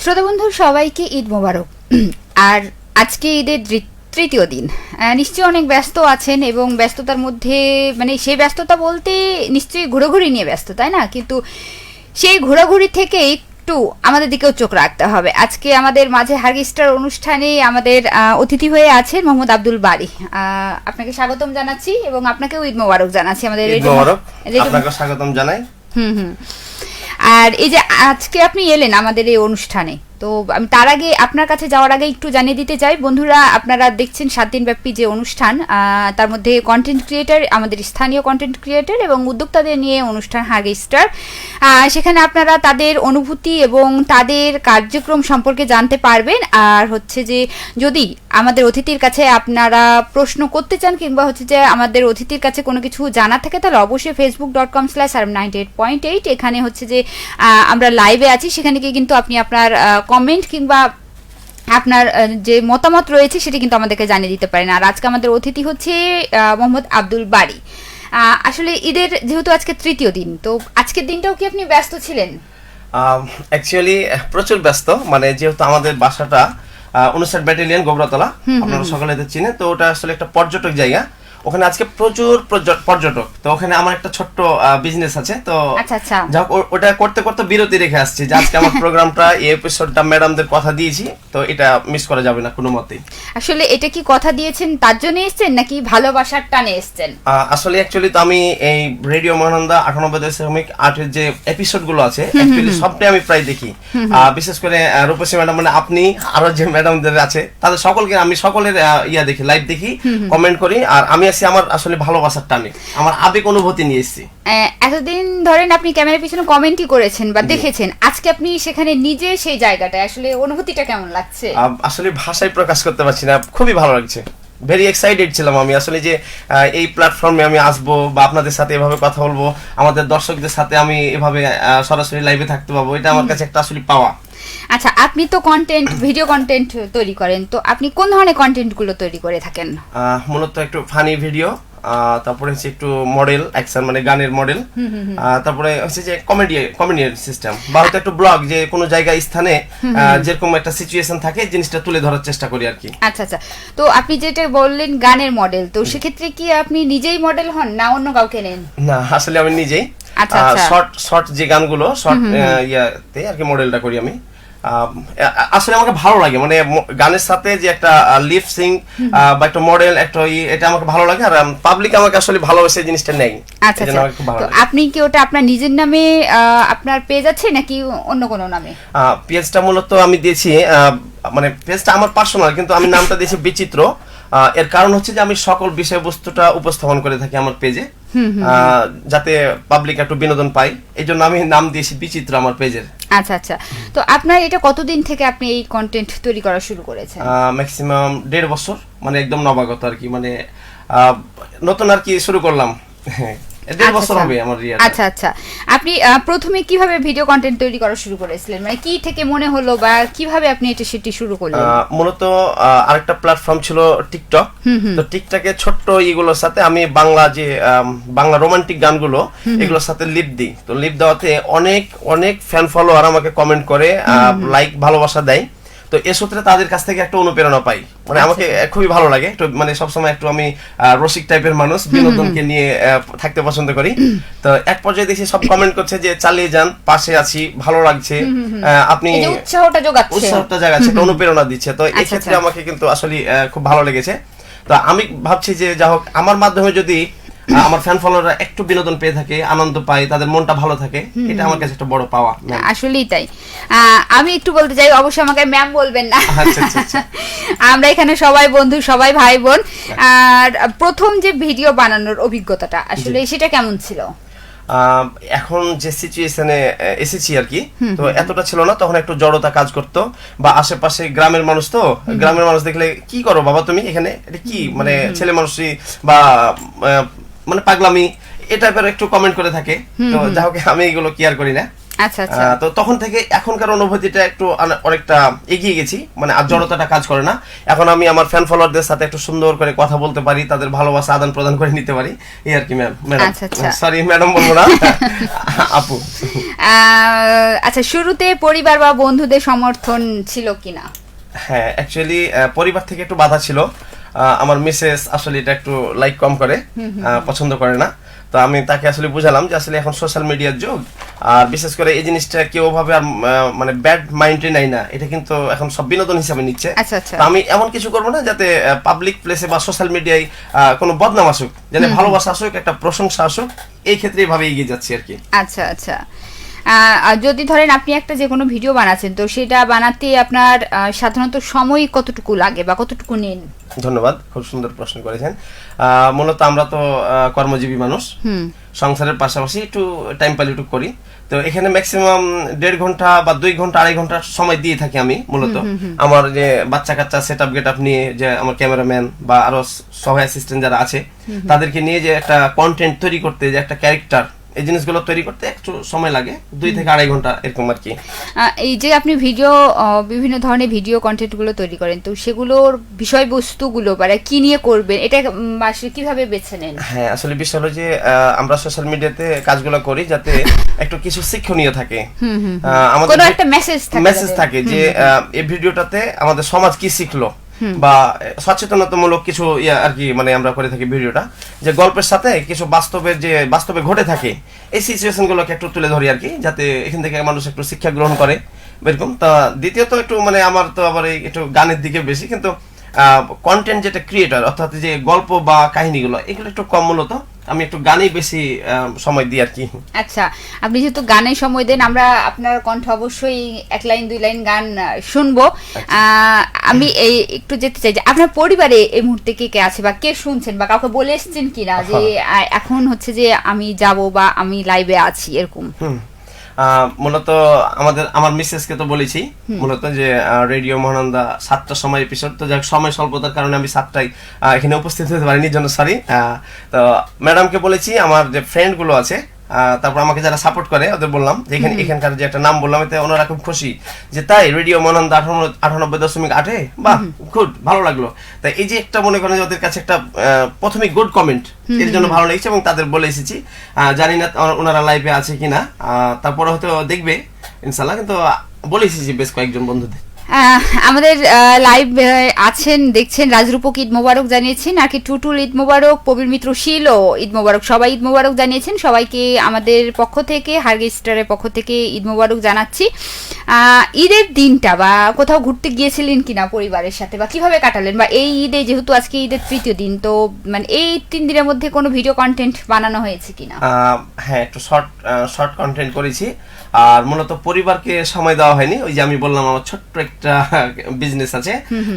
শ্রোতা বন্ধু সবাইকে ঈদ মোবারক। আর আজকে ঈদের তৃতীয় দিন। নিশ্চয়ই অনেক ব্যস্ত আছেন এবং ব্যস্ততার মধ্যে মানে সেই ব্যস্ততা বলতে নিশ্চয়ই ঘোরাঘুরি নিয়ে ব্যস্ত, তাই না? কিন্তু সেই ঘোরাঘুরি থেকে একটু আমাদের দিকেও চোখ রাখতে হবে। আজকে আমাদের মাঝে হারগিস্টার অনুষ্ঠানে আমাদের অতিথি হয়ে আছেন মোহাম্মদ আব্দুল বারী। আপনাকে স্বাগতম জানাচ্ছি এবং আপনাকেও ঈদ মোবারক জানাচ্ছি। আমাদের আপনাকে স্বাগতম জানাই। আর এই যে আজকে আপনি এলেন আমাদের এই অনুষ্ঠানে, তো আমি তার আগে আপনার কাছে যাওয়ার আগে একটু জানিয়ে দিতে চাই বন্ধুরা, আপনারা দেখছেন 7 দিন ব্যাপী যে অনুষ্ঠান, তার মধ্যে কন্টেন্ট ক্রিয়েটর, আমাদের স্থানীয় কন্টেন্ট ক্রিয়েটর এবং উদ্যোক্তাদের নিয়ে অনুষ্ঠান হারগিস্টার। সেখানে আপনারা তাদের অনুভূতি এবং তাদের কার্যক্রম সম্পর্কে জানতে পারবেন। আর হচ্ছে যে যদি আমাদের অতিথির কাছে আপনারা প্রশ্ন করতে চান কিংবা হচ্ছে যে আমাদের অতিথির কাছে কোনো কিছু জানা থাকে, তাহলে অবশ্যই facebook.com/rm98.8 এখানে হচ্ছে যে আমরা লাইভে আছি, সেখানে গিয়ে কিন্তু আপনি আপনার কমেন্ট কিংবা আপনার যে মতামত রয়েছে সেটি কিন্তু আমাদেরকে জানিয়ে দিতে পারেন। আর আজকে আমাদের অতিথি হচ্ছে মোহাম্মদ আব্দুল বারী। আসলে ঈদের যেহেতু আজকে তৃতীয় দিন, তো আজকের দিনটাও কি আপনি ব্যস্ত ছিলেন? অ্যাকচুয়ালি প্রচুর ব্যস্ত, মানে যেহেতু আমাদের বাসাটা 59 ব্যাটালিয়ন গোবরাতলা, আপনারা সকলে তো চিনেন, তো ওটা আসলে একটা পর্যটক জায়গা। ওখানে আজকে প্রচুর পর্যটক, তো ওখানে আমার একটা ছোট্ট বিজনেস আছে, তো ওটা করতে করতে বিরতি রেখে আসছি যে আজকে আমার প্রোগ্রামটা এই এপিসোডটা ম্যাডামদের কথা দিয়েছি, তো এটা মিস করা যাবে না কোনো মতেই। আসলে এটা কি কথা দিয়েছেন তার জন্য এসেছেন নাকি ভালোবাসার টানে এসেছেন? আসলে অ্যাকচুয়ালি তো আমি এই রেডিও মহানন্দা 98.8 যে এপিসোড গুলো আছে অ্যাকচুয়ালি সবটাই আমি প্রায় দেখি। বিশেষ করে রূপসী ম্যাডাম, মানে আপনি আরো যে ম্যাডামদের আছে তাদের সকলকে আমি সকলের দেখি, লাইভ দেখি, কমেন্ট করি। আর আমি আমার আসলে ভালোবাসার টানে আমার আবেগ অনুভূতি নিয়ে এসেছি। এতদিন ধরেন আপনি ক্যামেরার পিছনে কমেন্টই করেছেন বা দেখেছেন, আজকে আপনি সেখানে নিজে সেই জায়গাটা আসলে অনুভূতিটা কেমন লাগছে? আসলে ভাষায় প্রকাশ করতে পারছি না, খুবই ভালো লাগছে। ভেরি এক্সাইটেড ছিলাম আমি আসলে যে এই প্ল্যাটফর্মে আমি আসবো বা আপনাদের সাথে এভাবে কথা বলবো, আমাদের দর্শকদের সাথে আমি এভাবে সরাসরি লাইভে থাকতে পারবো, এটা আমার কাছে একটা আসলে পাওয়া। আচ্ছা, আপনি তো কন্টেন্ট, ভিডিও কন্টেন্ট তৈরি করেন, তো আপনি কোন ধরনের কন্টেন্ট গুলো তৈরি করে থাকেন? মূলত একটু ফানি ভিডিও, তারপরে হচ্ছে একটু মডেল অ্যাকশন, মানে গানের মডেল, তারপরে হচ্ছে যে কমেডিয়ান সিস্টেম, বা হয়তো একটু ব্লগ, যে কোনো জায়গায় স্থানে যেরকম একটা সিচুয়েশন থাকে জিনিসটা তুলে ধরার চেষ্টা করি আর কি। আচ্ছা আচ্ছা, তো আপনি যেটা বললেন গানের মডেল, তো সেক্ষেত্রে কি আপনি নিজেই মডেল হন না অন্য কাউকে নেন? না, আসলে আমি নিজেই শর্ট যে গানগুলো শর্ট ইয়াতে আর কি মডেলটা করি আমি। আসলে আমাকে ভালো লাগে, মানে গানের সাথে যে একটা লিপ সিং বা একটা মডেল একটা এটা আমাকে ভালো লাগে, আর পাবলিক আমাকে আসলে ভালোবাসে জিনিসটা নেই। আচ্ছা, তো আপনি কি ওটা আপনার নিজের নামে আপনার পেজ আছে নাকি অন্য কোনো নামে? পেজটা মূলত আমি দিয়েছি, মানে পেজটা আমার পার্সোনাল, কিন্তু আমি নামটা দিয়েছি বিচিত্র। এর কারণ হচ্ছে যে আমি সকল বিষয়বস্তুটা উপস্থাপন করে থাকি আমার পেজে, যাতে পাবলিক একটু বিনোদন পায়, এই জন্য আমি নাম দিয়েছি বিচিত্র আমার পেজের। আচ্ছা আচ্ছা, তো আপনার এটা কতদিন থেকে আপনি এই কন্টেন্ট তৈরি করা শুরু করেছেন? ম্যাক্সিমাম 1.5 বছর, মানে একদম নবাগত আর কি, মানে নতুন আর কি শুরু করলাম। 1.5 বছর হবে আমার। আচ্ছা আচ্ছা, আপনি প্রথমে কিভাবে ভিডিও কন্টেন্ট তৈরি করা শুরু করেছিলেন, মানে কি থেকে মনে হলো বা কিভাবে আপনি এটা সেটি শুরু করলেন? মূলত আরেকটা প্ল্যাটফর্ম ছিল টিকটক, তো টিকটকে ছোট্ট এগুলোর সাথে আমি বাংলা রোমান্টিক গানগুলো এগুলোর সাথে লিপ দিই, তো লিপ দেওয়াতে অনেক অনেক ফ্যান ফলোয়ার আমাকে কমেন্ট করে, লাইক, ভালোবাসা দেয়, তো এ সূত্রে তাদের কাছ থেকে একটা অনুপ্রেরণা পাই, মানে আমাকে খুবই ভালো লাগে। একটু মানে সবসময় একটু আমি রসিক টাইপের মানুষ, বিনোদনকে নিয়ে থাকতে পছন্দ করি। তো এক পর্যায়ে দেখি সব কমেন্ট করছে যে চালিয়ে যান, পাশে আছি, ভালো লাগছে, আপনি উৎসাহটা জাগাচ্ছে, একটা অনুপ্রেরণা দিচ্ছে, তো এই ক্ষেত্রে আমাকে কিন্তু আসলে খুব ভালো লেগেছে। তো আমি ভাবছি যে যা হোক আমার মাধ্যমে যদি আমার ফ্যান ফলোয়াররা একটু বিনোদন পেয়ে থাকে, আনন্দ পায়, তাদের মনটা ভালো থাকে, এটা আমার কাছে একটা বড় পাওয়া। আসলেই তাই। আমি একটু বলতে চাই, অবশ্যই আমাকে ম্যাম বলবেন না, আমরা এখানে সবাই বন্ধু, সবাই ভাই বোন। আর প্রথম যে ভিডিও বানানোর অভিজ্ঞতাটা আসলে সেটা কেমন ছিল? এখন যে সিচুয়েশনে এসেছি আর কি, তো এতটা ছিল না, তখন একটু জড়তা কাজ করতো, বা আশেপাশে গ্রামের মানুষ, তো গ্রামের মানুষ দেখলে কি করো বাবা তুমি এখানে, এটা কি, মানে ছেলে মানুষই বা মানে পাগলামি, এটা একটু কমেন্ট করে থাকে, তো যা হোক আমি এগুলো কেয়ার করি না। আচ্ছা আচ্ছা। তো তখন থেকে এখনকার অনুভূতিটা একটু অনেকটা এগিয়ে গেছি, মানে আর জড়তাটা কাজ করে না। এখন আমি আমার ফ্যান ফলোয়ারদের সাথে একটু সুন্দর করে কথা বলতে পারি, তাদের ভালোবাসা আদান প্রদান করে নিতে পারি, এই আর কি ম্যাডাম। আচ্ছা আচ্ছা। সরি ম্যাডাম বলবো না, আপু। আচ্ছা, শুরুতে পরিবার বা বন্ধুদের সমর্থন ছিল কিনা? হ্যাঁ, অ্যাকচুয়ালি পরিবার থেকে একটু বাধা ছিল। আমার মিসেস আসলে এটা একটু লাইক কম করে, পছন্দ করে না। তো আমি তাকে আসলে বুঝালাম যে আসলে এখন সোশ্যাল মিডিয়ার যুগ, আর বিশেষ করে এই জিনিসটা কেউ ভাবে আর মানে ব্যাড মাইন্ডে নাই না, এটা কিন্তু এখন সব বিনোদন হিসাবে নিচ্ছে। আচ্ছা আচ্ছা। তো আমি এমন কিছু করবো না যাতে পাবলিক প্লেসে বা সোশ্যাল মিডিয়ায় কোনো বদনাম আসুক, যেন ভালোবাসা আসুক, একটা প্রশংসা আসুক, এই ক্ষেত্রে এইভাবে এগিয়ে যাচ্ছি আর কি। আচ্ছা আচ্ছা। যদি ধরেন আপনি একটা যে কোনো ভিডিও বানাচ্ছেন, তো সেটা বানাতে আপনার সাধারণত সময় কতটুকু লাগে বা কতটুকু নেন? ধন্যবাদ, খুব সুন্দর প্রশ্ন করেছেন। মূলত আমরা তো কর্মজীবী মানুষ, সংসারের পাশাপাশি একটু টাইম পাইলে একটু করি। তো এখানে ম্যাক্সিমাম 1.5 ঘন্টা বা 2 ঘন্টা 2.5 ঘন্টা সময় দিয়ে থাকি আমি মূলত। আমার যে বাচ্চা কাচ্চা সেট আপ গেট আপ নিয়ে, যে আমার ক্যামেরাম্যান বা আরো সহায় অ্যাসিস্ট্যান্ট যারা আছে তাদেরকে নিয়ে যে একটা কন্টেন্ট তৈরি করতে, যে একটা ক্যারেক্টার, এই জিনিসগুলো তৈরি করতে একটু সময় লাগে, 2 থেকে 2.5 ঘন্টা এরকম আর কি। এই যে আপনি ভিডিও, বিভিন্ন ধরনের ভিডিও কন্টেন্টগুলো তৈরি করেন, তো সেগুলোর বিষয়বস্তুগুলো বা কি নিয়ে করবেন, এটা আসলে কিভাবে বেছে নেন? হ্যাঁ, আসলে বিষয় হলো যে আমরা সোশ্যাল মিডিয়াতে কাজগুলো করি যাতে একটু কিছু শিক্ষণীয় থাকে, আমাদের কোনো একটা মেসেজ থাকে যে এই ভিডিওটাতে আমাদের সমাজ কি শিখলো, বা সচেতনতামূলক কিছু আর কি, মানে আমরা করে থাকি ভিডিওটা, যে গল্পের সাথে কিছু বাস্তবে ঘটে থাকে, এই সিচুয়েশন গুলোকে একটু তুলে ধরি আর কি, যাতে এখান থেকে মানুষ একটু শিক্ষা গ্রহণ করে এরকম। তা দ্বিতীয়ত একটু মানে আমার তো আবার একটু গানের দিকে বেশি, কিন্তু কন্টেন্ট যেটা ক্রিয়েটর, অর্থাৎ যে গল্প বা কাহিনীগুলো, এগুলো একটু কম, মূলত আমি একটু গানেই বেশি সময় দিই আর কি। আচ্ছা, আপনি যেহেতু গানে সময় দেন, আমরা আপনার কণ্ঠ অবশ্যই 1 লাইন 2 লাইন গান শুনবো। আমি এই একটু যেতে চাই যে আপনার পরিবারে এই মুহূর্তে কে কে আছে বা কে শুনছেন, বা কাউকে বলে এসেছেন কিনা যে এখন হচ্ছে যে আমি যাব বা আমি লাইভে আছি এরকম? মূলত আমার মিসেসকে তো বলেছি মূলত যে রেডিও মহানন্দা 7টার সময় এপিসোড, তো যাক সময় স্বল্পতার কারণে আমি 7টায় এখানে উপস্থিত হতে পারিনি, জন্য সরি। তো ম্যাডামকে বলেছি, আমার যে ফ্রেন্ড গুলো আছে, তারপর আমাকে যারা সাপোর্ট করে ওদের বললাম যে এখানকার যে একটা নাম বললাম, এতে ওনারা খুব খুশি যে তাই রেডিও মহানন্দা 98.8, বাহ গুড, ভালো লাগলো। তাই এই যে একটা মনে করেন ওদের কাছে একটা প্রথমে গুড কমেন্ট, এর জন্য ভালো লেগেছে, এবং তাদের বলে এসেছি। জানি না ওনারা লাইভে আছে কিনা, তারপরে হয়তো দেখবে ইনশাল্লাহ, কিন্তু বলে এসেছি বেশ কয়েকজন বন্ধুদের। আমাদের লাইভ আছেন, দেখছেন। রাজরূপক ঈদ মোবারক জানিয়েছেন, আর কি টুটুল ঈদ মোবারক, প্রবীর মিত্র শীলও ঈদ মোবারক, সবাই ঈদ মোবারক জানিয়েছেন। সবাইকে আমাদের পক্ষ থেকে, হারগে স্টারের পক্ষ থেকে ঈদ মোবারক জানাচ্ছি। ঈদের দিনটা বা কোথাও ঘুরতে গিয়েছিলেন কিনা পরিবারের সাথে, বা কিভাবে কাটালেন, বা এই ঈদে যেহেতু আজকে ঈদের 3য় দিন, তো মানে এই 3 দিনের মধ্যে কোনো ভিডিও কন্টেন্ট বানানো হয়েছে কিনা? হ্যাঁ, একটু শর্ট কন্টেন্ট করেছি, আর মূলত পরিবারকে সময় দেওয়া হয়নি। ওই যে আমি বললাম আমার ছোট্ট একটা বিজনেস আছে,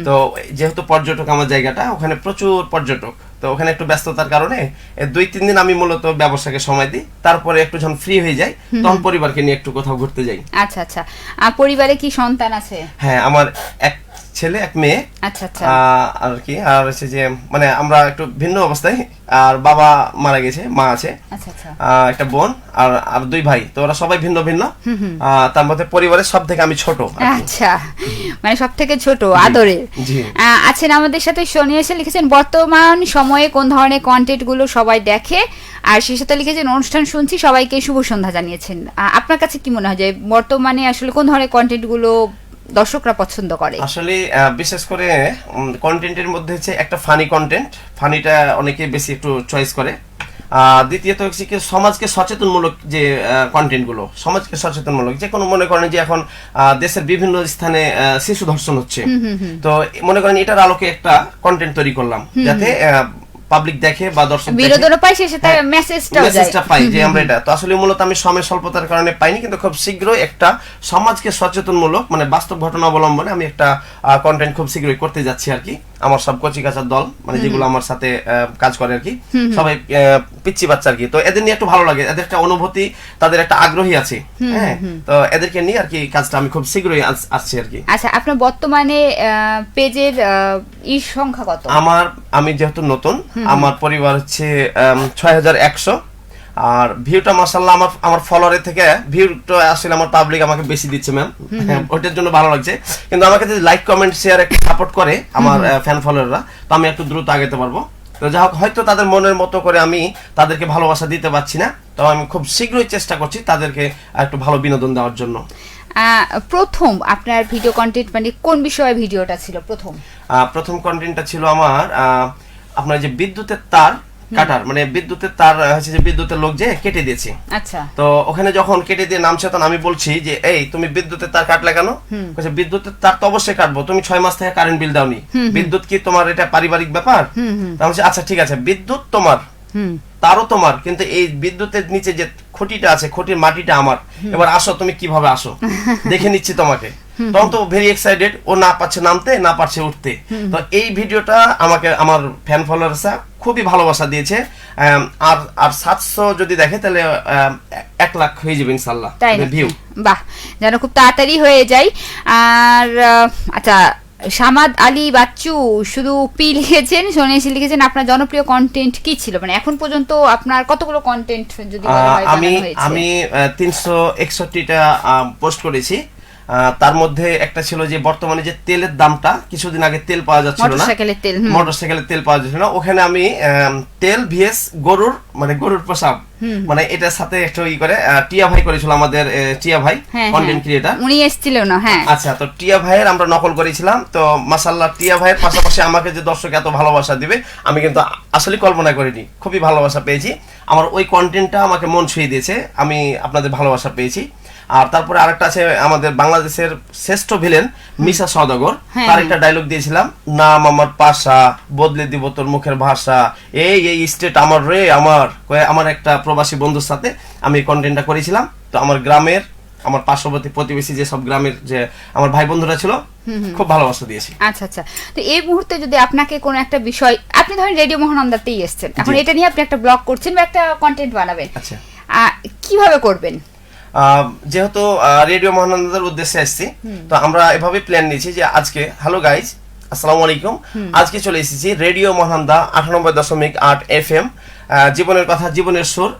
তো যেহেতু পর্যটক আমার জায়গাটা, ওখানে প্রচুর পর্যটক, তো ওখানে একটু ব্যস্ততার কারণে 2-3 দিন আমি মূলত ব্যবসাকে সময় দিই, তারপরে একটু যখন ফ্রি হয়ে যাই তখন পরিবারকে নিয়ে একটু কোথাও ঘুরতে যাই। আচ্ছা আচ্ছা। পরিবারে কি সন্তান আছে? হ্যাঁ, আমার এক ছেলে এক মেয়ে। আচ্ছা আচ্ছা। আর কি, আর হচ্ছে যে মানে আমরা একটু ভিন্ন অবস্থায়, আর বাবা মারা গেছে, মা আছে, আচ্ছা আচ্ছা, একটা বোন আর 2 ভাই, তো ওরা সবাই ভিন্ন ভিন্ন। তার মধ্যে পরিবারের সব থেকে আমি ছোট। আচ্ছা, মানে সব থেকে ছোট আদরে আছেন। আমাদের সাথে সোনিয়া এসে লিখেছেন বর্তমান সময়ে কোন ধরনের কন্টেন্ট গুলো সবাই দেখে, আর সে সাথে লিখেছেন অনুষ্ঠান শুনছি, সবাইকে শুভ সন্ধ্যা জানিয়েছেন। আপনার কাছে কি মনে হয় যে বর্তমানে আসলে কোন ধরনের কন্টেন্ট গুলো দর্শকরা পছন্দ করে? আসলে বিশেষ করে কন্টেন্টের মধ্যে হচ্ছে একটা ফানি কন্টেন্ট, ফানিটা অনেকে বেশি একটু চয়েস করে। দ্বিতীয়ত হচ্ছে কি সমাজকে সচেতনমূলক যে কন্টেন্ট গুলো, সমাজকে সচেতনমূলক, যে কোনো মনে করেন যে এখন দেশের বিভিন্ন স্থানে শিশু ধর্ষণ হচ্ছে, তো মনে করেন এটার আলোকে একটা কন্টেন্ট তৈরি করলাম যাতে পাবলিক দেখে বা দর্শক বিনোদনও পায়, সে সাথে মেসেজটা পাই যে আমরা এটা। তো আসলে মূলত আমি সময় স্বল্পতার কারণে পাইনি, কিন্তু খুব শীঘ্রই একটা সমাজকে সচেতনমূলক, মানে বাস্তব ঘটনা অবলম্বনে আমি একটা কন্টেন্ট খুব শীঘ্রই করতে যাচ্ছি আর কি। আমার সব কচি কাচার দল, মানে যেগুলো আমার সাথে কাজ করে আর কি, সবাই পিচ্চি বাচ্চা আর কি। তো এদের নিয়ে একটু ভালো লাগে, এদের একটা অনুভূতি, তাদের একটা আগ্রহী আছে, হ্যাঁ, তো এদেরকে নিয়ে আর কি কাজটা আমি খুব শীঘ্রই আসছি আর কি। আচ্ছা, আপনার বর্তমানে পেজের সংখ্যা কত? আমি যেহেতু নতুন, আমার পরিবার হচ্ছে 6100, আর ভিউটা মাশাআল্লাহ আমার ফলোয়ারের থেকে ভিউটা আসলে আমার পাবলিক আমাকে বেশি দিচ্ছে ম্যাম, ওইটার জন্য ভালো লাগছে। কিন্তু আমাকে যদি লাইক কমেন্ট শেয়ার একটু সাপোর্ট করে আমার ফ্যান ফলোয়াররা, তো আমি একটু দ্রুত আগাতে পারবো। তো যা হোক, হয়তো তাদের মনের মতো করে আমি তাদেরকে ভালোবাসা দিতে পারছি না, তো আমি খুব শীঘ্রই চেষ্টা করছি তাদেরকে একটু ভালো বিনোদন দেওয়ার জন্য। প্রথম আপনার ভিডিও কন্টেন্ট মানে কোন বিষয়ে ভিডিওটা ছিল? প্রথম কন্টেন্টটা ছিল আমার আপনার যে বিদ্যুতের তার কাটার, মানে বিদ্যুতের তার হচ্ছে যে বিদ্যুতের লোক যে কেটে দিয়েছে। আচ্ছা। তো ওখানে যখন কেটে দিয়ে নামছে, তখন আমি বলছি যে এই তুমি বিদ্যুতের তার কাটলে কেন? বলছে বিদ্যুতের তার তো অবশ্যই কাটবো, তুমি 6 মাস থেকে কারেন্ট বিল দাওনি, বিদ্যুৎ কি তোমার এটা পারিবারিক ব্যাপার? আমি বলছি আচ্ছা ঠিক আছে, বিদ্যুৎ তোমার, তারও তোমার, কিন্তু এই বিদ্যুতের নিচে যে খুঁটিটা আছে, খুঁটির মাটিটা আমার, এবার আসো, তুমি কিভাবে আসো দেখে নিচ্ছি তোমাকে। তখন তো ভেরি এক্সাইটেড, ও না পারছে নামতে, না পারছে উঠতে। তো এই ভিডিওটা আমাকে আমার ফ্যান ফলোয়ার্সরা খুবই ভালোবাসা দিয়েছে। আর 700 যদি দেখে তাহলে 1 লাখ হয়ে যাবে ইনশাআল্লাহ ভিউ। বাহ, যেন খুব তাড়াতাড়ি হয়ে যায়। আর আচ্ছা, সামাদ আলী বাচ্চু শুধু পি লিখেছেন, সোনিয়াশি লিখেছেন আপনার জনপ্রিয় কন্টেন্ট কি ছিল, মানে এখন পর্যন্ত আপনার কতগুলো কন্টেন্ট যদি বলা হয়? আমি 361টা পোস্ট করেছি। তার মধ্যে একটা ছিল যে বর্তমানে যে তেলের দামটা, কিছুদিন আগে তেল পাওয়া যাচ্ছিল না, মোটরসাইকেলের তেল পাওয়া যাচ্ছিল না, ওখানে আমি তেল ভিএস গরুর প্রসাব, মানে এটার সাথে একটা করে টিয়া ভাই করেছিল, আমাদের টিয়া ভাই কন্টেন্ট ক্রিয়েটর, উনি এসেছিল না? হ্যাঁ, আচ্ছা। তো টিয়া ভাইয়ের আমরা নকল করেছিলাম। তো মাশাআল্লাহ, টিয়া ভাইয়ের পাশাপাশি আমাকে যে দর্শক এত ভালোবাসা দিবে আমি কিন্তু আসলে কল্পনা করিনি। খুবই ভালোবাসা পেয়েছি, আমার ওই কন্টেন্টটা আমাকে মন ছুঁয়ে দিয়েছে, আমি আপনাদের ভালোবাসা পেয়েছি। আর তারপরে আরেকটা আছে আমাদের বাংলাদেশের শ্রেষ্ঠ ভিলেন মিশা সওদাগর, তার একটা ডায়লগ দিয়েছিলাম, নাম আমার পাশা, বদলে দিব তোর মুখের ভাষা, এই স্টেট আমার রে আমার একটা প্রবাসী বন্ধুর সাথে আমি কন্টেন্টটা করেছিলাম। তো আমার গ্রামের, আমার পার্শ্ববর্তী প্রতিবেশী যে সব গ্রামের যে আমার ভাই বন্ধুরা ছিল, খুব ভালোবাসা দিয়েছি। আচ্ছা আচ্ছা। তো এই মুহূর্তে যদি আপনাকে কোনো একটা বিষয়, আপনি ধরেন রেডিও মহানন্দাতেই এসেছেন, এখন এটা নিয়ে আপনি একটা ব্লগ করছেন বা একটা কন্টেন্ট বানাবেন, আচ্ছা, কিভাবে করবেন? যেহেতু রেডিও মহানন্দার উদ্দেশ্যে আসছি, তো আমরা এভাবে প্ল্যান নিয়েছি যে আজকে, হ্যালো গাইজ, আসসালামু আলাইকুম, আজকে চলে এসেছি রেডিও মহানন্দা 98.8 FM, জীবনের কথা জীবনের সুর।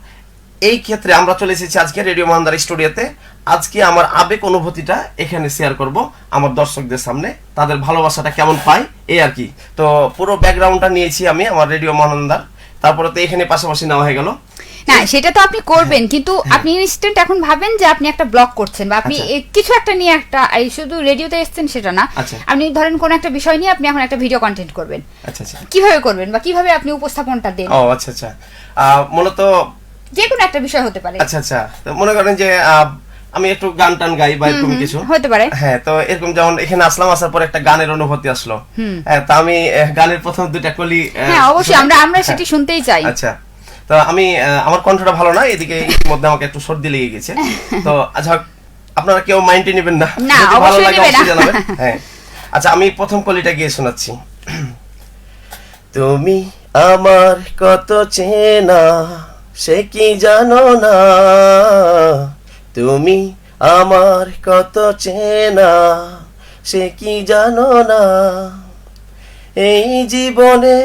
এই ক্ষেত্রে আমরা চলে এসেছি আজকে রেডিও মহানন্দার স্টুডিওতে। আজকে আমার আবেগ অনুভূতিটা এখানে শেয়ার করব আমার দর্শকদের সামনে, তাদের ভালোবাসাটা কেমন পাই এই আর কি। তো পুরো ব্যাকগ্রাউন্ডটা নিয়েছি আমি আমার রেডিও মহানন্দার, তারপরে তো এখানে পাশাপাশি নেওয়া হয়ে গেল। না, সেটা তো আপনি করবেন, কিন্তু আপনি ইনস্ট্যান্ট এখন ভাবেন যে আপনি একটা ব্লগ করছেন বা আপনি কিছু একটা নিয়ে একটা, শুধু রেডিওতে এসেছেন সেটা না, আপনি ধরেন কোন একটা বিষয় নিয়ে আপনি এখন একটা ভিডিও কন্টেন্ট করবেন। আচ্ছা আচ্ছা, কিভাবে করবেন বা কিভাবে আপনি উপস্থাপনটা দেন? ও আচ্ছা আচ্ছা, মূলত যে কোনো একটা বিষয় হতে পারে। আচ্ছা আচ্ছা, তো মনে করেন যে আমি একটু গান টান গাই বা এরকম কিছু হতে পারে। হ্যাঁ, তো এরকম যেমন এখানে আসলাম, আসার পর একটা গানের অনুভূতি আসলো, তা আমি গানের প্রথম 2টা কলি, হ্যাঁ অবশ্যই আমরা সেটি শুনতেই চাই। আচ্ছা, তো আমি আমার কণ্ঠটা ভালো না, এদিকে ইতিমধ্যে আমাকে একটু সর্দি লেগে গেছে, তো আচ্ছা আপনারা কেউ মাইন্ডে নেবেন না, ভালো লাগে অবশ্যই জানাবেন। হ্যাঁ, আচ্ছা, আমি প্রথম কলিটা গিয়ে শোনাচ্ছি। তুমি আমার কত চেনা সে কি জানো না, তুমি আমার কত চেনা সে কি জানো না, এই জীবনে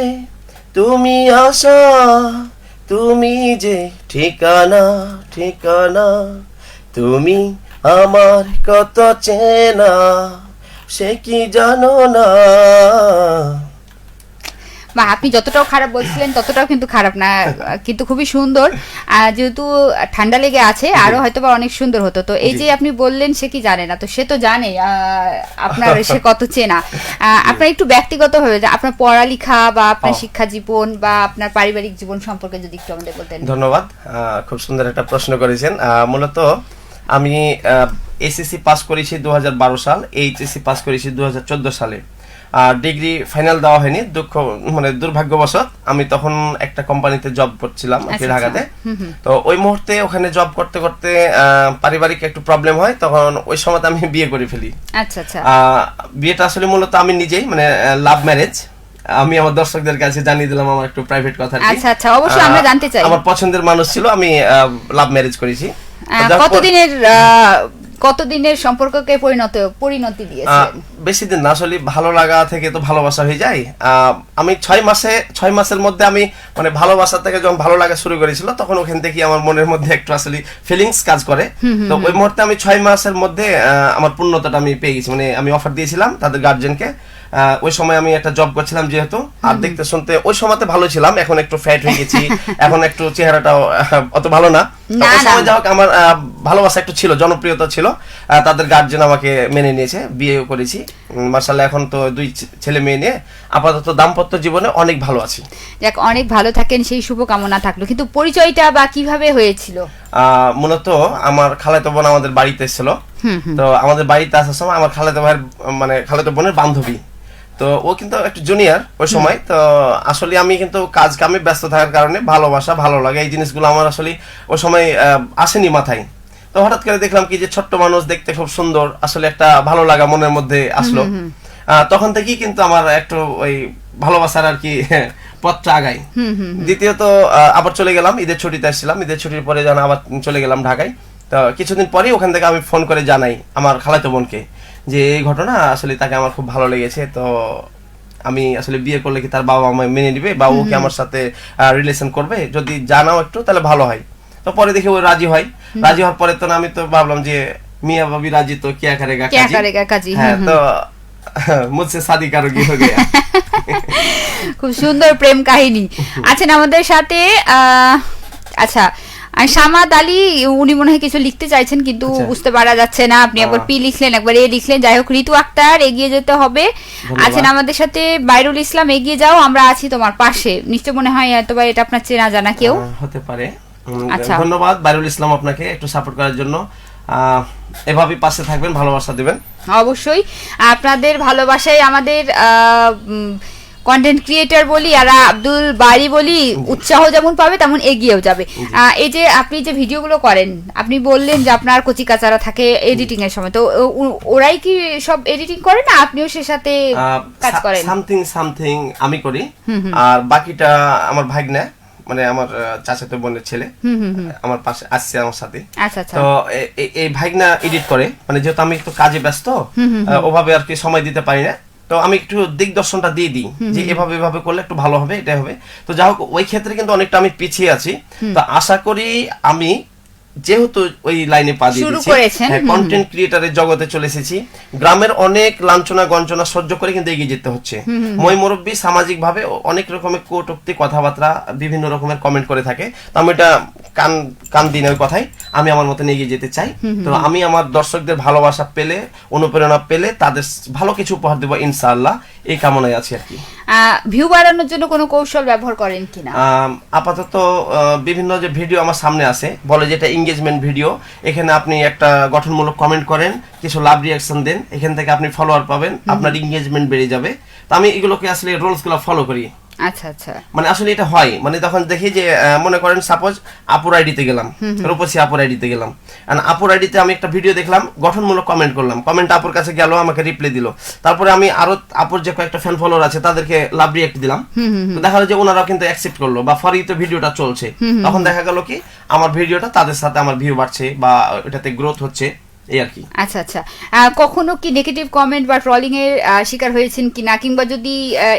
তুমি আশা, তুমি যে ঠিকানা ঠিকানা, তুমি আমার কত চেনা সে কি জানো না। বা আপনি যতটাও খারাপ বলছিলেন ততটাও কিন্তু খারাপ না, কিন্তু খুবই সুন্দর। যেহেতু ঠান্ডা লেগে আছে আরো হয়তো বা অনেক সুন্দর হতো। তো এই যে আপনি বললেন সে কি জানে না, তো সে তো জানে আপনার সে কত চেনা। আপনার একটু ব্যক্তিগত ভাবে আপনার পড়ালেখা বা আপনার শিক্ষা জীবন বা আপনার পারিবারিক জীবন সম্পর্কে যদি একটু আমাদের বলতেন। ধন্যবাদ, খুব সুন্দর একটা প্রশ্ন করেছেন। মূলত আমি এসএসসি পাস করেছি 2012 সাল, এইচএসসি পাস করেছি 2014 সালে। ডিগ্রি ফাইনাল দেওয়া হয়নি, দুর্ভাগ্যবশত আমি তখন একটা কোম্পানিতে জব করছিলাম ঢাকাতে। তো ওই মুহূর্তে ওখানে জব করতে করতে পারিবারিক একটু প্রবলেম হয়, তখন ওই সময় আমি বিয়ে করে ফেলি। আচ্ছা আচ্ছা, বিয়েটা আসলে মূলত আমি নিজেই, মানে লাভ ম্যারেজ। আমি আমার দর্শকদের কাছে জানিয়ে দিলাম আমার একটু প্রাইভেট কথা। আচ্ছা আচ্ছা, অবশ্যই আমরা জানতে চাই। আমার পছন্দের মানুষ ছিল, আমি লাভ ম্যারেজ করেছি। কতদিনের কতদিনের সম্পর্ককে পরিণতি দিয়েছেন? বেশি দিন না, আসলে ভালো লাগা থেকে তো ভালোবাসা হয়ে যায়। আমি 6 মাসের মধ্যে আমি মানে ভালোবাসা থেকে যখন ভালো লাগা শুরু করেছিল তখন ওখান থেকে আমার মনের মধ্যে একটু আসলে ফিলিংস কাজ করে। তো ওই মুহূর্তে আমি 6 মাসের মধ্যে আমার পূর্ণতাটা আমি পেয়ে গেছি। মানে আমি অফার দিয়েছিলাম তাদের গার্জিয়ানকে। ওই সময় আমি একটা জব করছিলাম যেহেতু, আর দেখতে শুনতে ওই সময়তে ভালো ছিলাম, এখন একটু ফ্যাট হয়ে গেছি, এখন একটু চেহারাটাও অত ভালো না। ওই সময় যাই হোক আমার ভালোবাসা একটু ছিল, জনপ্রিয়তা ছিল, তাদের গার্জিয়ান আমাকে মেনে নিয়েছে, বিয়েও করেছি মাশাআল্লাহ। এখন তো 2 ছেলে মেয়ে নিয়ে আপাতত দাম্পত্য জীবনে অনেক ভালো আছি। যাক, অনেক ভালো থাকেন সেই শুভকামনা থাকলো। কিন্তু পরিচয়টা বা কিভাবে হয়েছিল? মূলত আমার খালাতো বোন আমাদের বাড়িতে এসেছিল। তো আমাদের বাড়িতে আসার সময় আমার খালাতো ভাইয়ের মানে খালাতো বোনের বান্ধবী, তো ও কিন্তু একটু জুনিয়র ওই সময়। তো আসলে আমি কিন্তু কাজ কামে ব্যস্ত থাকার কারণে ভালোবাসা ভালো লাগে এই জিনিসগুলো আমার আসলে ওই সময় আসেনি মাথায়। তো হঠাৎ করে দেখলাম কি যে ছোট্ট মানুষ, দেখতে খুব সুন্দর, আসলে একটা ভালো লাগা মনের মধ্যে আসলো। তখন থেকেই কিন্তু আমার একটু ওই ভালোবাসার আর কি পথটা আগাই। দ্বিতীয়ত আবার চলে গেলাম, ঈদের ছুটিতে আসছিলাম, ঈদের ছুটির পরে যখন আবার চলে গেলাম ঢাকায়। তো কিছুদিন পরেই ওখান থেকে আমি ফোন করে জানাই আমার খালাতো বোনকে যে এই ঘটনা, আসলে তাকে আমার খুব ভালো লেগেছে, তো আমি আসলে বিয়ে করলে কি তার বাবা মা মেনে নিবে বা ও কি আমার সাথে রিলেশন করবে, যদি জানাও একটু তাহলে ভালো হয়। তো পরে দেখি ও রাজি হয়। রাজি হওয়ার পরে তো আমি তো ভাবলাম যে মিয়া বাবি রাজি তো কিয়া করেগা কাজী। হ্যাঁ, তো মুঝসে শাদি কারোগি হয়ে গয়া। খুব সুন্দর প্রেম কাহিনী আছেন আমাদের সাথে। আচ্ছা, শামাদ আলী উনি মনে হয় কিছু লিখতে চাইছেন কিন্তু বুঝতে পারা যাচ্ছে না। আপনি একবার পি লিখলেন, একবার এ লিখলেন। যাই হোক, ঋতু আক্তার এগিয়ে যেতে হবে আছেন আমাদের সাথে। বাইরুল ইসলাম এগিয়ে যাও, আমরা আছি তোমার পাশে। নিশ্চয় মনে হয় অথবা এটা আপনার চেনা জানা কেউ হতে পারে। আচ্ছা, ধন্যবাদ বাইরুল ইসলাম আপনাকে একটু সাপোর্ট করার জন্য। এভাবেই পাশে থাকবেন, ভালোবাসা দিবেন। অবশ্যই আপনাদের ভালোবাসায় আমাদের কন্টেন্ট ক্রিয়েটর বলি আর আব্দুল বারি বলি উৎসাহ যেমন পাবে তেমন এগিয়েও যাবে। এই যে আপনি যে ভিডিওগুলো করেন, আপনি বললেন যে আপনার কচি কাচারা থাকে এডিটিং এর সময়, তো ওরাই কি সব এডিটিং করে না আপনিও সে সাথে কাজ করেন? সামথিং আমি করি, আর বাকিটা আমার ভাগ্নে মানে আমার চাচাতো বোনের ছেলে আমার পাশে আসছে আমার সাথে। তো এই ভাগ্না এডিট করে, মানে যেহেতু আমি একটু কাজে ব্যস্ত ওভাবে আর কি সময় দিতে পারি না, তো আমি একটু দিকদর্শনটা দিয়ে দিই যে এভাবে এভাবে করলে একটু ভালো হবে, এটা হবে। তো যাই হোক, ওই ক্ষেত্রে কিন্তু অনেকটা আমি পিছিয়ে আছি। তো আশা করি আমি যেহেতু ওই লাইনে পা দিয়েছি, কন্টেন্ট ক্রিয়েটরের জগতে চলে এসেছি, গ্রামের অনেক লাঞ্ছনা গঞ্চনা সহ্য করে কিন্তু এগিয়ে যেতে হচ্ছে। মই মুরব্বী সামাজিক ভাবে অনেক রকমের কটূক্তি কথাবার্তা বিভিন্ন রকমের কমেন্ট করে থাকে, তো আমি এটা কান দিন ওই কথাই আমি আমার মতন এগিয়ে যেতে চাই। তো আমি আমার দর্শকদের ভালোবাসা পেলে, অনুপ্রেরণা পেলে তাদের ভালো কিছু উপহার দেবো ইনশাআল্লাহ, এই কামনায় আছি আর কি। ভিউ বাড়ানোর জন্য কোনো কৌশল ব্যবহার করেন কিনা? আপাতত বিভিন্ন যে ভিডিও আমার সামনে আছে, বলে যেটা এনগেজমেন্ট ভিডিও, এখানে আপনি একটা গঠনমূলক কমেন্ট করেন, কিছু লাভ রিঅ্যাকশন দেন, এখান থেকে আপনি ফলোয়ার পাবেন, আপনার এনগেজমেন্ট বেড়ে যাবে। তো আমি এগুলোকে আসলে রুলসগুলো ফলো করি। আচ্ছা আচ্ছা, মানে আসলে এটা হয়, মানে তখন দেখি যে মনে করেন সাপোজ আপুর আইডিতে গেলাম, রূপসী আপুর আইডিতে গেলাম, আর আপুর আইডিতে আমি একটা ভিডিও দেখলাম, গঠনমূলক কমেন্ট করলাম, কমেন্ট আপুর কাছে গেল, আমাকে রিপ্লাই দিল, তারপরে আমি আরো আপুর যে কয়েকটা ফ্যান ফলোয়ার আছে তাদেরকে লাভ রিঅ্যাক্ট দিলাম, তো দেখা গেল যে ওনারাও কিন্তু অ্যাকসেপ্ট করলো বা ফরই তো ভিডিওটা চলছে, তখন দেখা গেল কি আমার ভিডিওটা তাদের সাথে আমার ভিউ বাড়ছে বা এটাতে গ্রোথ হচ্ছে, এই আর কি। আচ্ছা আচ্ছা, কখনো কি নেগেটিভ কমেন্ট বা ট্রলিং এর শিকার হয়েছেন কিনা, কিংবা যদি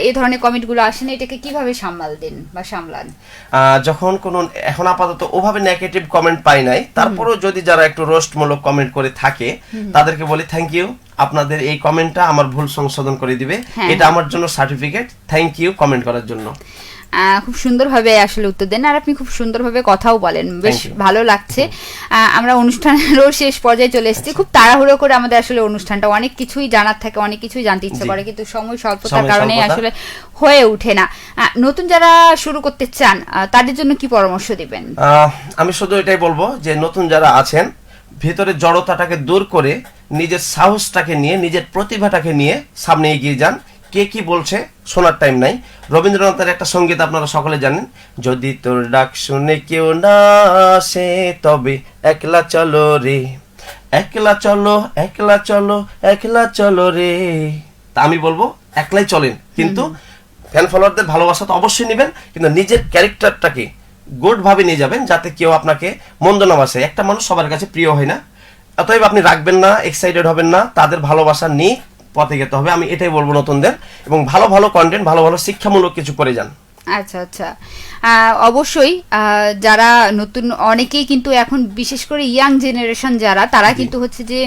এই ধরনের কমেন্ট গুলো আসেন এটাকে কিভাবে সামাল দেন বা সামলান? যখন কোন এখন আপাতত ওভাবে নেগেটিভ কমেন্ট পাই নাই, তারপরেও যদি যারা একটু রোস্টমূলক কমেন্ট করে থাকে তাদেরকে বলি থ্যাংক ইউ, আপনাদের এই কমেন্টটা আমার ভুল সংশোধন করে দিবে, এটা আমার জন্য সার্টিফিকেট, থ্যাংক ইউ কমেন্ট করার জন্য। খুব সুন্দরভাবে আসলে উত্তর দেন, আর আপনি খুব সুন্দরভাবে কথাও বলেন, বেশ ভালো লাগছে। আমরা অনুষ্ঠানেরও শেষ পর্যায়ে চলে এসেছি, খুব তাড়াহুড়ো করে আমাদের আসলে অনুষ্ঠানটা, অনেক কিছুই জানার থাকে, অনেক কিছুই জানতে ইচ্ছে করে, কিন্তু সময় স্বল্পতার কারণে আসলে হয়ে ওঠে না। নতুন যারা শুরু করতে চান তাদের জন্য কি পরামর্শ দিবেন? আমি শুধু এটাই বলবো যে নতুন যারা আছেন, ভিতরে জড়তাটাকে দূর করে নিজের সাহসটাকে নিয়ে, নিজের প্রতিভাটাকে নিয়ে সামনে এগিয়ে যান। কে কি বলছে শোনার টাইম নাই। রবীন্দ্রনাথের একটা সঙ্গীত আপনারা সকলে জানেন, যদি তোর ডাক শুনে কেউ না আসে তবে একলা চলো রে, একলা চলো একলা চলো একলা চলো রে। তা আমি বলবো একলাই চলেন, কিন্তু ফ্যান ফলোয়ারদের ভালোবাসা তো অবশ্যই নেবেন, কিন্তু নিজের ক্যারেক্টারটাকে গুড ভাবে নিয়ে যাবেন, যাতে কেউ আপনাকে মন্দ না বাসে। একটা মানুষ সবার কাছে প্রিয় হয় না, অতএব আপনি রাখবেন না, এক্সাইটেড হবেন না, তাদের ভালোবাসা নিয়ে পথে যেতে হবে, আমি এটাই বলবো নতুনদের। এবং ভালো ভালো কন্টেন্ট, ভালো ভালো শিক্ষামূলক কিছু করে যান। আচ্ছা আচ্ছা, অবশ্যই যারা নতুন অনেকেই কিন্তু এখন বিশেষ করে ইয়াং জেনারেশন যারা, তারা কিন্তু হচ্ছে যে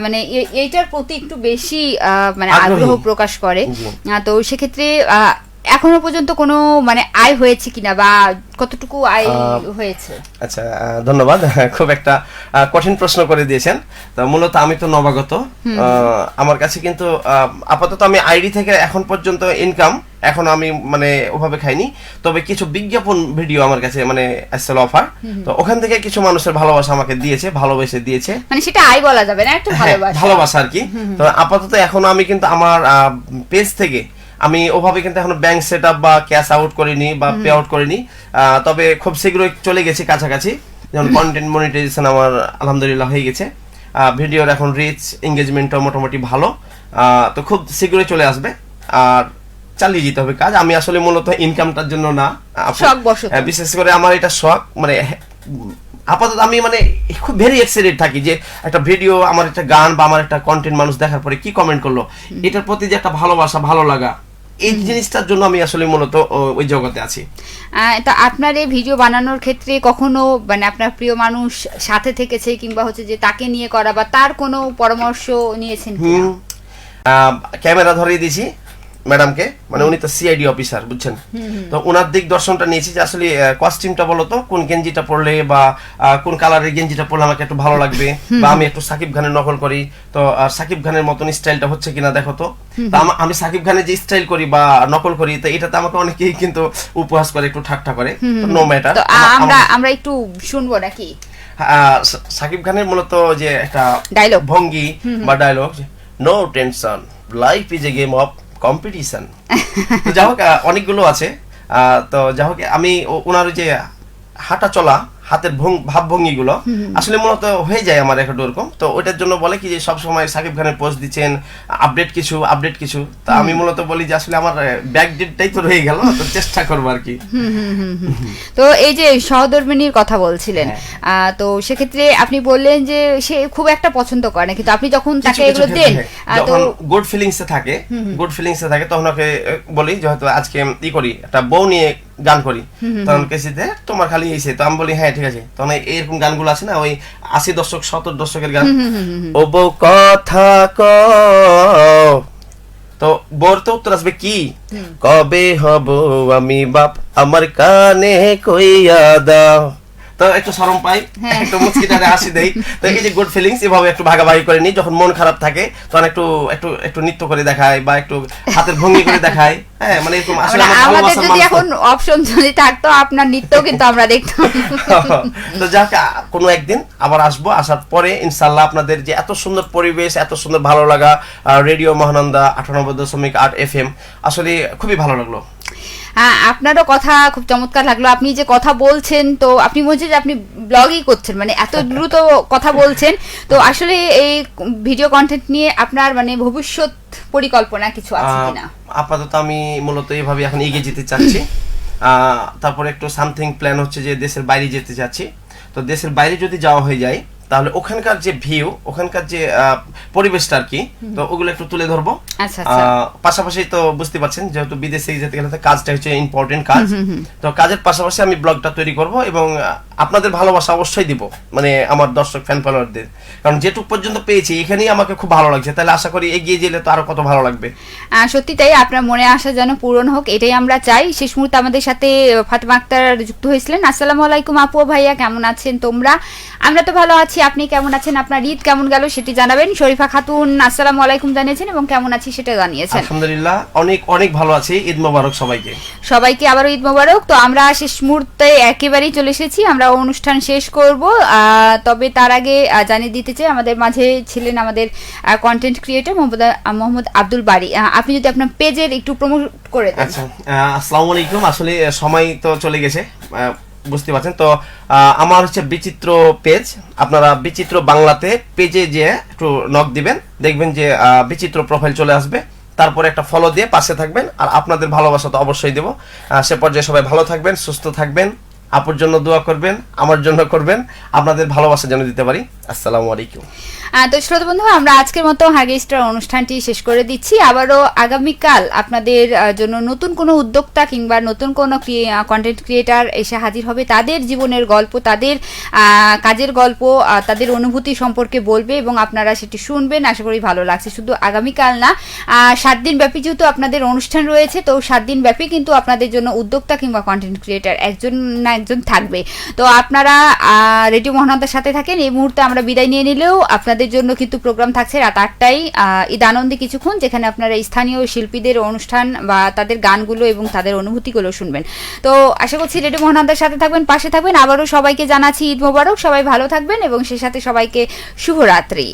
মানে এইটার প্রতি একটু বেশি মানে আগ্রহ প্রকাশ করে। তো সেক্ষেত্রে এখনো পর্যন্ত কোনো মানে আয় হয়েছে কিনা, বা কতটুকু আয় হয়েছে? আচ্ছা, ধন্যবাদ। খুব একটা কঠিন প্রশ্ন করে দিয়েছেন। তো মূলত আমি তো নবাগত, আমার কাছে কিন্তু আপাতত আমি আইডি থেকে এখন পর্যন্ত ইনকাম এখন আমি মানে ওভাবে খাইনি, তবে কিছু বিজ্ঞাপন ভিডিও আমার কাছে মানে আসলে অফার, তো ওখান থেকে কিছু মানুষের ভালোবাসা আমাকে দিয়েছে, ভালোবেসে দিয়েছে, মানে সেটা আয় বলা যাবে না, একটু ভালোবাসা আর কি। তো আপাতত এখন আমি কিন্তু আমার পেজ থেকে আমি ওভাবে কিন্তু এখনো ব্যাংক সেটআপ বা ক্যাশ আউট করিনি বা পে আউট করিনি, তবে খুব শীঘ্রই চলে গেছি কাছাকাছি। যেমন কন্টেন্ট মনিটাইজেশন আমার আলহামদুলিল্লাহ হয়ে গেছে, ভিডিওর এখন রিচ এঙ্গেজমেন্টও মোটামুটি ভালো, তো খুব শীঘ্রই চলে আসবে। আর চালিয়ে যেতে হবে কাজ। আমি আসলে মূলত ইনকামটার জন্য না, বিশেষ করে আমার এটা শখ, মানে আপাতত আমি মানে খুব ভেরি এক্সাইটেড থাকি যে একটা ভিডিও, আমার একটা গান বা আমার একটা কন্টেন্ট মানুষ দেখার পরে কি কমেন্ট করলো, এটার প্রতি যে একটা ভালোবাসা, ভালো লাগা, এই জিনিসটার জন্য আমি আসলে মূলত ওই জগতে আছি। তো আপনার এই ভিডিও বানানোর ক্ষেত্রে কখনো মানে আপনার প্রিয় মানুষ সাথে থেকেছে, কিংবা হচ্ছে যে তাকে নিয়ে করা বা তার কোনো পরামর্শ নিয়েছেন? ক্যামেরা ধরিয়ে দিয়েছি ম্যাডামকে, মানে উনি তো সিআইডি অফিসার, বুঝছেন, তো ওনার দিক দর্শনটা নিয়েছি যে আসলে কস্টিউমটা বলো তো, কোন গেঞ্জিটা পরলে বা কোন কালারের গেঞ্জিটা পরলে আমাকে একটু ভালো লাগবে, বা আমি একটু সাকিব খানের নকল করি, তো সাকিব খানের মতন স্টাইলটা হচ্ছে কিনা দেখো তো। আমি সাকিব খানের যে স্টাইল করি বা নকল করি, তো এটাতে আমাকে অনেকেই কিন্তু উপহাস করে, একটু ঠাট্টা করে, নো ম্যাটার। আমরা একটু শুনবো নাকি সাকিব খানের মূলত যে একটা ডায়লগ, ভঙ্গি বা dialogue, no tension, life is a game of competition. তো যাই হোক, অনেকগুলো আছে। তো যাই হোক, আমি ওনার যে হাঁটা চলা, হাতের ভাবভঙ্গি গুলো আসলে মূলত হয়ে যায় আমার একটা ওরকম। তো ওইটার জন্য বলে কি যে সবসময় সাকিব খানের পোস্ট দিচ্ছেন, আপডেট কিছু, তো আমি মূলত বলি যে আসলে আমার ব্যাকডেটটাই তো রয়ে গেল, তো চেষ্টা করবো আর কি। তো এই যে সহধর্মিনীর কথা বলছিলেন, তো সেক্ষেত্রে আপনি বললেন যে সে খুব একটা পছন্দ করে না, কিন্তু আপনি যখন তাকে এগুলো দেন, যখন গুড ফিলিংসে থাকে, তখন ওকে বলি যে হয়তো আজকে ই করি, একটা বউ নিয়ে গান করি, তখন কেসিতে তোমার খালি এইছে, তো আমি বলি হ্যাঁ ঠিক আছে। তখন এরকম গানগুলো আছে না, ওই 80 দশক 70 দশকের গান, ও বউ কথা কও, তো বউর তো উত্তর আসবে কি, কবে হব আমি বাপ, আমার কানে কইয়া দাও। তো একটু শরম পাই, একটু মুচকিটারে হাসি দেই। তো এই যে গুড ফিলিংস এভাবে একটু ভাগাভাগি করে নিই। যখন মন খারাপ থাকে তখন একটু একটু একটু নৃত্য করে দেখাই বা একটু হাতের ভঙ্গি করে দেখাই। হ্যাঁ, মানে এরকম আসলে আমাদের যদি এখন অপশন যদি থাকতো, আপনার নৃত্য কিন্তু আমরা দেখতাম। তো যাক, কোনো একদিন আবার আসবো, আসার পরে ইনশাআল্লাহ আপনাদের যে এত সুন্দর পরিবেশ, এত সুন্দর ভালো লাগা, রেডিও মহানন্দা 98.8 FM, আসলে খুবই ভালো লাগলো। আপনারও কথা খুব চমৎকার লাগলো। আপনি যে কথা বলছেন, তো আপনি বলছেন যে আপনি ব্লগই করছেন, মানে এত দ্রুত কথা বলছেন। তো আসলে এই ভিডিও কন্টেন্ট নিয়ে আপনার মানে ভবিষ্যৎ পরিকল্পনা কিছু আছে কিনা? আপাতত আমি মূলত এইভাবে এখন এগিয়ে যেতে চাচ্ছি। তারপরে একটু সামথিং প্ল্যান হচ্ছে যে দেশের বাইরে যেতে চাচ্ছি। তো দেশের বাইরে যদি যাওয়া হয়ে যায়, তাহলে ওখানকার যে ভিউ, ওখানকার যে পরিবেশটা আর কি, তো ওগুলো একটু তুলে ধরবো। পাশাপাশি তো বুঝতে পারছেন, যেহেতু বিদেশে যেতে গেলে কাজটা হচ্ছে ইম্পর্টেন্ট কাজ, তো কাজের পাশাপাশি আমি ব্লগটা তৈরি করব এবং আপনাদের ভালোবাসা অবশ্যই দিব, মানে আমার দর্শক ফ্যান ফলোয়ারদের, কারণ যেটুকু পর্যন্ত পেয়েছি এখানেই আমাকে খুব ভালো লাগছে, তাহলে আশা করি এগিয়ে গেলে তো আরো কত ভালো লাগবে। সত্যি তাই, আপনার মনে আশা যেন পূরণ হোক, এটাই আমরা চাই। শেষ মুহূর্তে আমাদের সাথে ফাতেমা আক্তার যুক্ত হয়েছিলেন। আসসালামু আলাইকুম আপু ভাইয়া, কেমন আছেন তোমরা? আমরা তো ভালো আছি, আপনি কেমন আছেন? আপনার ঈদ কেমন গেল সেটি জানাবেন। শরীফা খাতুন আসসালামু আলাইকুম জানিয়েছেন এবং কেমন আছি সেটা জানিয়েছেন। আলহামদুলিল্লাহ, অনেক অনেক ভালো আছি। ঈদ মোবারক সবাইকে আবারও ঈদ মোবারক। তো আমরা শেষ মুহূর্তে একেবারেই চলে এসেছি, আমরা অনুষ্ঠান শেষ করব। তবে তার আগে জানিয়ে দিতে চাই, আমাদের মাঝে ছিলেন আমাদের কন্টেন্ট ক্রিয়েটর মোহাম্মদ আব্দুল বারী। আপনি যদি আপনার পেজের একটু প্রমোট করে দেন। আচ্ছা, আসসালামু আলাইকুম। আসলে সময় তো চলে গেছে, বুঝতে পারছেন। তো আমার হচ্ছে বিচিত্র পেজ, আপনারা বিচিত্র বাংলাতে পেজে যে একটু নক দিবেন, দেখবেন যে বিচিত্র প্রোফাইল চলে আসবে, তারপরে একটা ফলো দিয়ে পাশে থাকবেন। আর আপনাদের ভালোবাসা তো অবশ্যই দেব। সে পর্যায়ে সবাই ভালো থাকবেন, সুস্থ থাকবেন, আপুর জন্য দোয়া করবেন, আমার জন্য করবেন, আপনাদের ভালোবাসা যেন দিতে পারি। আসসালামু আলাইকুম। তো শ্রোতা বন্ধু, আমরা আজকের মতো হারগেই স্টার অনুষ্ঠানটি শেষ করে দিচ্ছি। আবারও আগামীকাল আপনাদের জন্য নতুন কোনো উদ্যোক্তা কিংবা নতুন কোনো কন্টেন্ট ক্রিয়েটার এসে হাজির হবে, তাদের জীবনের গল্প, তাদের কাজের গল্প, তাদের অনুভূতি সম্পর্কে বলবে এবং আপনারা সেটি শুনবেন। আশা করি ভালো লাগছে। শুধু আগামীকাল না, 7 দিন ব্যাপী যেহেতু আপনাদের অনুষ্ঠান রয়েছে, তো 7 দিন ব্যাপী কিন্তু আপনাদের জন্য উদ্যোক্তা কিংবা কন্টেন্ট ক্রিয়েটার একজন না একজন থাকবে। তো আপনারা রেডিও মহানন্দার সাথে থাকেন। এই মুহূর্তে আমরা বিদায় নিয়ে নিলেও আপনাদের জন্য কিন্তু প্রোগ্রাম থাকছে রাত 8টায় ঈদ আনন্দে কিছুক্ষণ, যেখানে আপনারা স্থানীয় শিল্পীদের অনুষ্ঠান বা তাদের গানগুলো এবং তাদের অনুভূতিগুলো শুনবেন। তো আশা করছি রেডিও মহানন্দার সাথে থাকবেন, পাশে থাকবেন। আবারও সবাইকে জানাচ্ছি ঈদ মোবারক। সবাই ভালো থাকবেন এবং সে সাথে সবাইকে শুভরাত্রি।